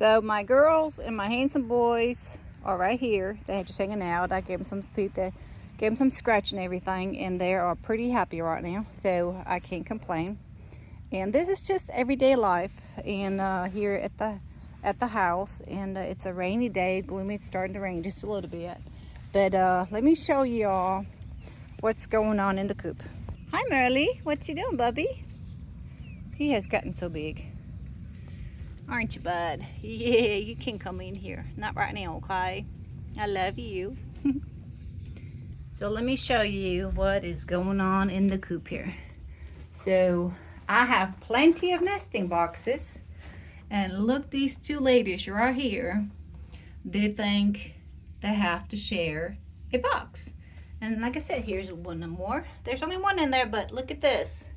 So my girls and my handsome boys are right here. They're just hanging out. I gave them some food, gave them some scratch and everything, and they are pretty happy right now, so I can't complain. And this is just everyday life and here at the house, and it's a rainy day, gloomy. It's starting to rain just a little bit, but let me show y'all what's going on in the coop. Hi Merle, what you doing, bubby? He has gotten so big, aren't you, bud? Yeah, you can come in here. Not right now, okay? I love you. So let me show you what is going on in the coop here. So I have plenty of nesting boxes, and look, these two ladies right here, they think they have to share a box. And like I said, here's one more. There's only one in there, but look at this.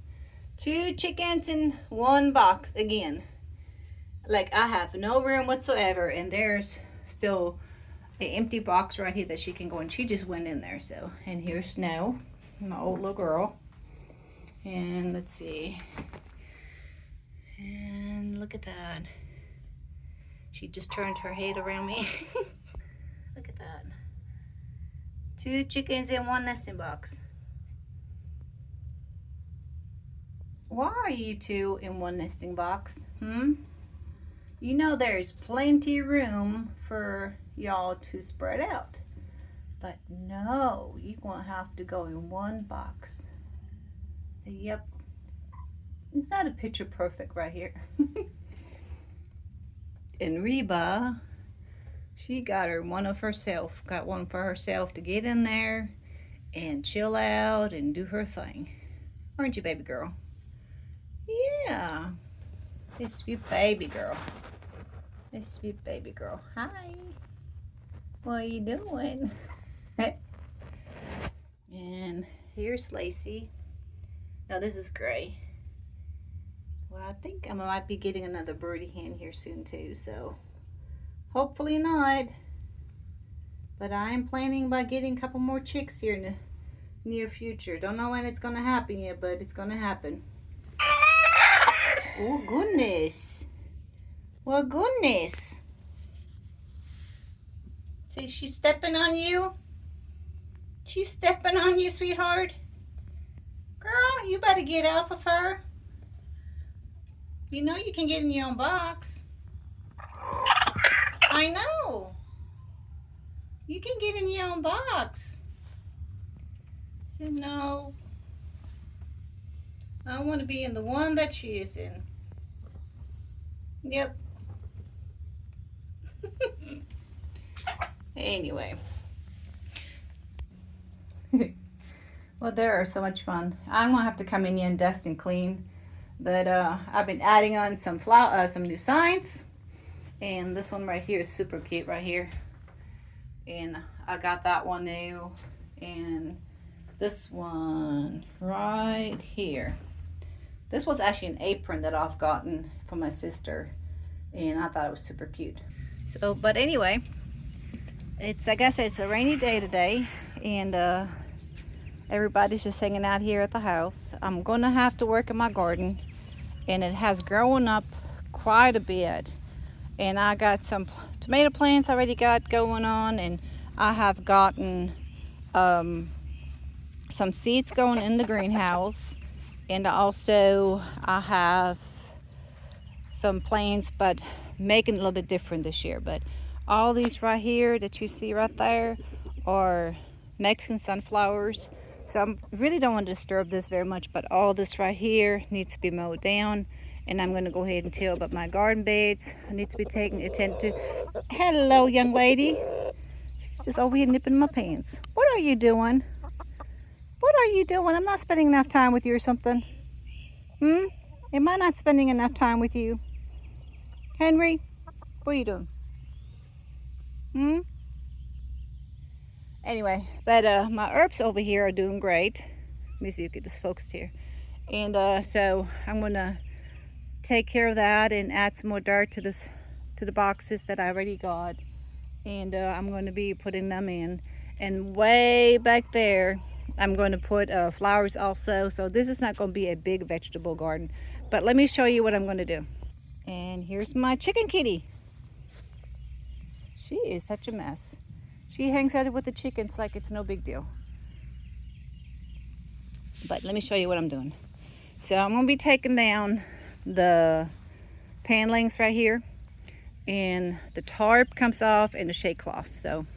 2 chickens in one box again. Like, I have no room whatsoever, and there's still an empty box right here that she can go in. She just went in there. So, and here's Snow, my old little girl. And let's see. And look at that. She just turned her head around me. Look at that. 2 chickens in one nesting box. Why are you 2 in one nesting box? You know there's plenty of room for y'all to spread out. But no, you're gonna have to go in one box. So yep. It's not a picture perfect right here. And Reba, she got one for herself to get in there and chill out and do her thing. Aren't you, baby girl? Yeah. This sweet baby girl. This sweet baby girl. Hi. What are you doing? And here's Lacey. No, this is Gray. Well, I think I might be getting another birdie hen here soon too, so hopefully not. But I am planning by getting a couple more chicks here in the near future. Don't know when it's gonna happen yet, but it's gonna happen. Oh goodness. Well, goodness. See, she's stepping on you. She's stepping on you, sweetheart. Girl, you better get off of her. You know you can get in your own box. I know. You can get in your own box. So no. I want to be in the one that she is in. Yep. Anyway. Well, they are so much fun. I'm gonna have to come in here and dust and clean. But I've been adding on some new signs. And this one right here is super cute right here. And I got that one new. And this one right here. This was actually an apron that I've gotten from my sister, and I thought it was super cute. So, but anyway, I guess it's a rainy day today, and everybody's just hanging out here at the house. I'm gonna have to work in my garden, and it has grown up quite a bit. And I got some tomato plants already got going on, and I have gotten some seeds going in the greenhouse. And also I have some plants, but making it a little bit different this year. But all these right here that you see right there are Mexican sunflowers. So I really don't want to disturb this very much, but all this right here needs to be mowed down. And I'm going to go ahead and till, but my garden beds need to be attended to. Hello, young lady. She's just over here nipping my pants. What are you doing? What are you doing? I'm not spending enough time with you or something. Am I not spending enough time with you? Henry, what are you doing? Anyway, but my herbs over here are doing great. Let me see if I get this focused here. And so I'm gonna take care of that and add some more dirt to the boxes that I already got. And I'm going to be putting them in. And way back there, I'm going to put flowers also. So this is not going to be a big vegetable garden. But let me show you what I'm going to do. And here's my chicken kitty. She is such a mess. She hangs out with the chickens like it's no big deal. But let me show you what I'm doing. So I'm gonna be taking down the panelings right here, and the tarp comes off and the shade cloth. So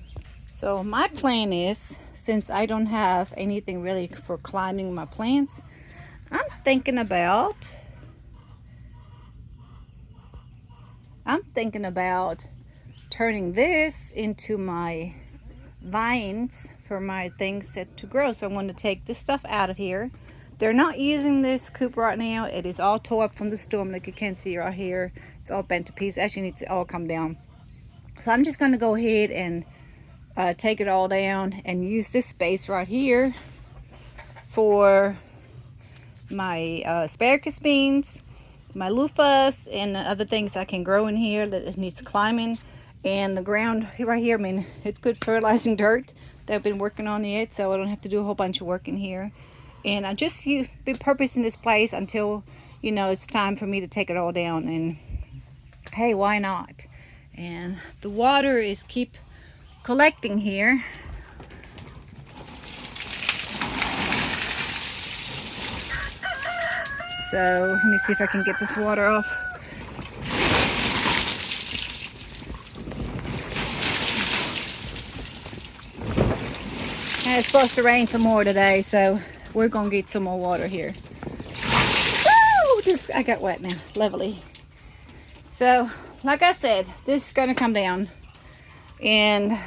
my plan is, since I don't have anything really for climbing my plants, I'm thinking about turning this into my vines for my things set to grow. So I'm going to take this stuff out of here. They're not using this coop right now. It is all tore up from the storm, like you can see right here. It's all bent to pieces. Actually needs to all come down. So I'm just going to go ahead and take it all down and use this space right here for my asparagus beans, my loofahs, and other things I can grow in here that needs climbing. And the ground right here, I mean, it's good fertilizing dirt that I've been working on it, so I don't have to do a whole bunch of work in here. And I just been purposing this place until, you know, it's time for me to take it all down. And hey, why not? And the water is keep collecting here. So let me see if I can get this water off. And it's supposed to rain some more today, so we're gonna get some more water here. Woo! I got wet now, lovely. So, like I said, this is gonna come down, and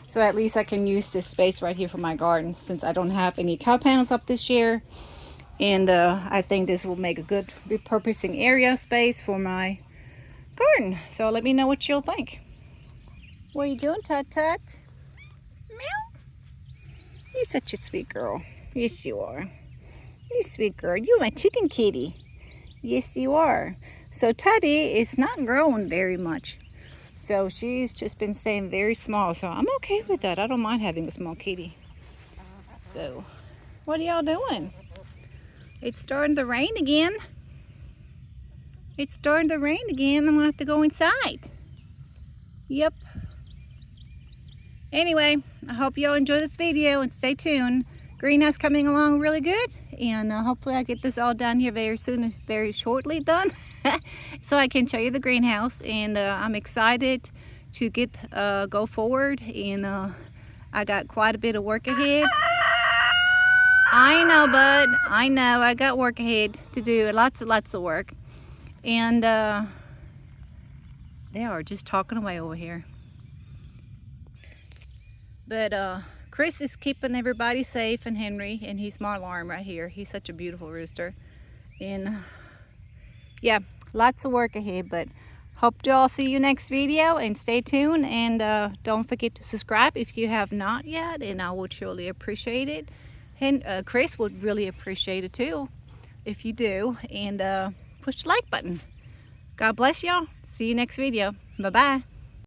so at least I can use this space right here for my garden, since I don't have any cow panels up this year. And I think this will make a good repurposing area space for my garden. So let me know what you'll think. What are you doing, Tut Tut? Meow. You're such a sweet girl. Yes, you are. You're a sweet girl. You're my chicken kitty. Yes, you are. So Tutty is not growing very much. So she's just been staying very small. So I'm okay with that. I don't mind having a small kitty. So what are y'all doing? It's starting to rain again. It's starting to rain again. I'm gonna have to go inside. Yep. Anyway, I hope y'all enjoy this video and stay tuned. Greenhouse coming along really good, and hopefully I get this all done here very soon, very shortly done, so I can show you the greenhouse. And I'm excited to go forward, and I got quite a bit of work ahead. I know, bud. I know. I got work ahead to do. Lots of work. And they are just talking away over here. But Chris is keeping everybody safe, and Henry, and he's my alarm right here. He's such a beautiful rooster. And yeah, lots of work ahead, but hope to all see you next video, and stay tuned. And don't forget to subscribe if you have not yet, and I would surely appreciate it. And Chris would really appreciate it too if you do. And push the like button. God bless y'all. See you next video. Bye-bye.